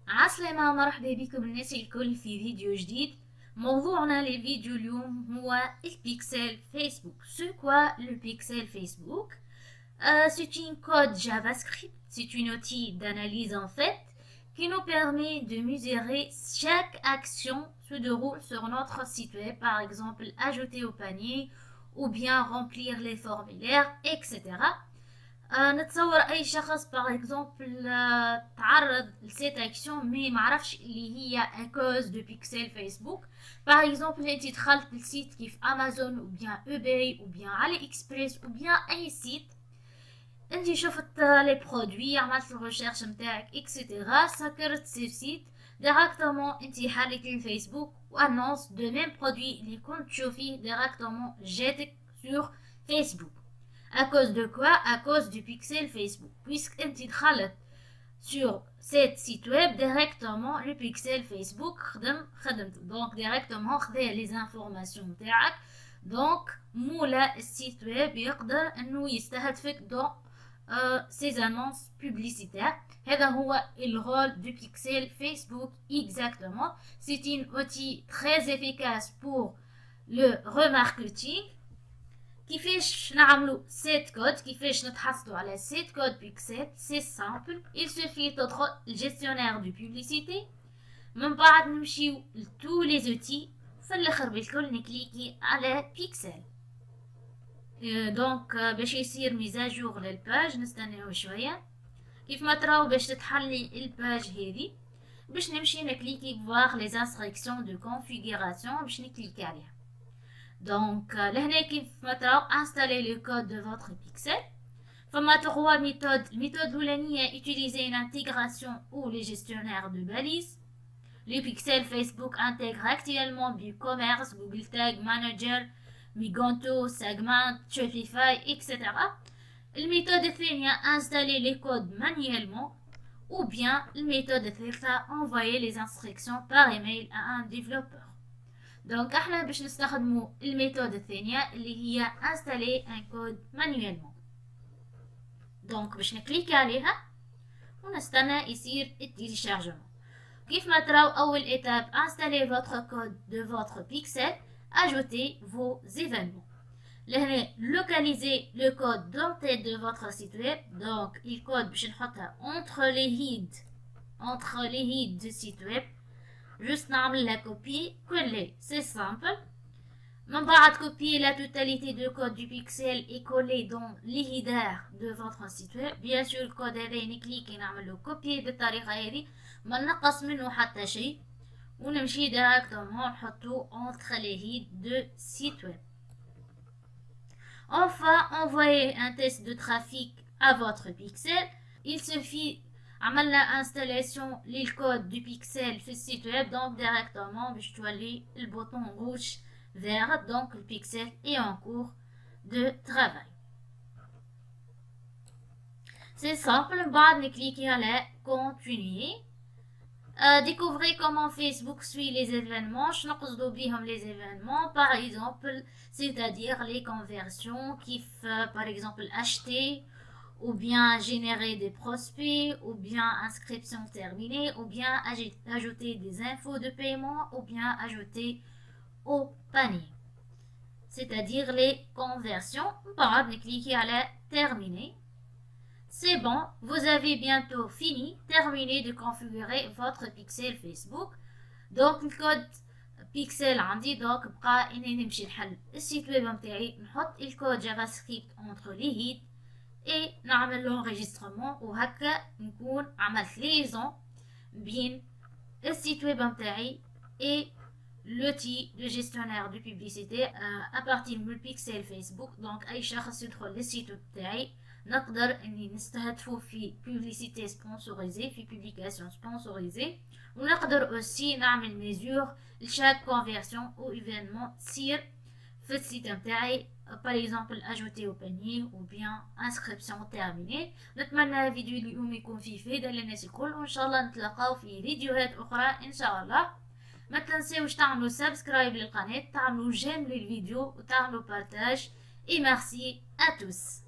عسلامة، مرحبا بكم الناس الكل في فيديو جديد. موضوعنا للفيديو اليوم هو البيكسل فيسبوك. C'est quoi le pixel Facebook? C'est une code JavaScript, c'est un outil d'analyse en fait qui nous permet de mesurer chaque action se déroule sur notre site web, par exemple ajouter au panier ou bien remplir les formulaires, etc. نتصور اي شخص باغ اكزومبل تعرض لسيت اكسيون مي معرفش اللي هي اكوز دو بيكسل فيسبوك. باغ اكزومبل انت دخلت لسيت كيف امازون او بيان ايباي او بيان علي اكسبريس او بيان اي سيت، انت شفت لي برودوي، عملت الريشيرش نتاعك اكسيتيرا، سكرت سي سيت ديراكتومون انت حالك الفيسبوك وانونس دو ميم برودوي اللي كنت تشوفيه ديراكتومون جاتك سور فيسبوك. À cause de quoi? À cause du pixel Facebook. Puisque tu دخلت sur cet site web directement, le pixel Facebook خدمت donc directement خذا les informations نتاعك. donc مولا السيت ويب يقدر انه يستهدفك dans ces annonces publicitaires. هذا هو le rôle du pixel Facebook exactement. C'est un outil très efficace pour le remarketing. كيفاش نعملو سيت كود، كيفاش نتحصلوا على سيت كود بيكسل؟ سي سامبل، il suffit تدخل الجيستيونير دو بوبليسيتي، من بعد نمشيو لتو لي زوتي، في الاخر بالكل نكليكي على بيكسل. دونك باش يصير ميزاجور للباج نستناو شويه. كيف ما تراو باش تتحلي الباج هذه، باش نمشي نكليكي فواغ لي انستركسيون دو كونفيغوراسيون باش نكليكي عليها. Donc, لهنا كيف ما تراو installer le code de votre pixel. فما 3 méthodes. الميثود الأولانية utiliser une intégration ou les gestionnaires de balises. Le pixel Facebook intègre actuellement BigCommerce, Google Tag Manager, Migonto, Segment, Shopify, etc. الميثود الثانية installer les codes manuellement ou bien الميثود الثالثة envoyer les instructions par email à un développeur. دونك احنا باش نستخدمو الميثود الثانية اللي هي انستالي ان كود مانيوالمون. دونك باش نكليك عليها ونستنى يصير التيليشارجمون. كيف ما تراو اول ايتاب انستالي فوتر كود دو فوتر بيكسل، اجوتي فو زيفينمون. لهنا لوكاليزي لو كود دون تيت دو فوتر سيت ويب. دونك الكود باش نحطها اونتر لي هيد دو سيت ويب. Juste نعمل la copie, coller, c'est simple. من بعد copier la totalité du code du pixel et coller dans les headers de votre site web. Bien sûr الكود هذا نكليكي نعملو copier بالطريقة هذه، ما نقص منه حتى شيء، ونمشي directement نحطو entre les headers de site web. Enfin, envoyer un test de trafic à votre pixel. Il suffit عملنا انستالاسيون للكود دو بيكسل في السيت ويب، دونك ديريكتومون باش تولي البوطون روج فيغ. دونك البيكسل اي ان كور دو ترافاي. سي سامبل. من بعد نكليكي على كونتينيي. découvrez comment Facebook suit les événements. شنو قصدو بيهم les événements؟ par exemple c'est-à-dire les conversions كيف par exemple acheter ou bien générer des prospects, ou bien inscription terminée, ou bien ajouter des infos de paiement, ou bien ajouter au panier. C'est-à-dire les conversions. Par cliquez à la terminer. C'est bon, vous avez bientôt fini, terminé de configurer votre pixel Facebook. Donc le code pixel عندي donc بقى اني نمشي نحل السيت ويب نتاعي، نحط الكود جافا سكريبت entre les heads et نعمل l'enregistrement، وهكا نكون عملت ليزون بين السيت ويب نتاعي et l'outil de gestionnaire de publicité à partir من البيكسل فيسبوك. دونك اي شخص يدخل للسيت ويب تاعي نقدر اني نستهدفه في بوبليسيتي سبونسوريزي، في بوبليكاسيون سبونسوريزي، ونقدر اوسي نعمل ميزور لشاك كونفيرسيون او ايفينمون تصير في السيت نتاعي. par exemple ajouter au panier ou bien inscription terminée. نتمنى فيديو اليوم يكون فيه فايدة للناس الكل، وان شاء الله نتلاقاو في فيديوهات اخرى ان شاء الله. ما تنساوش تعملوا سبسكرايب للقناة، تعملوا جيم للفيديو وتعملوا بارتاج. et merci à tous.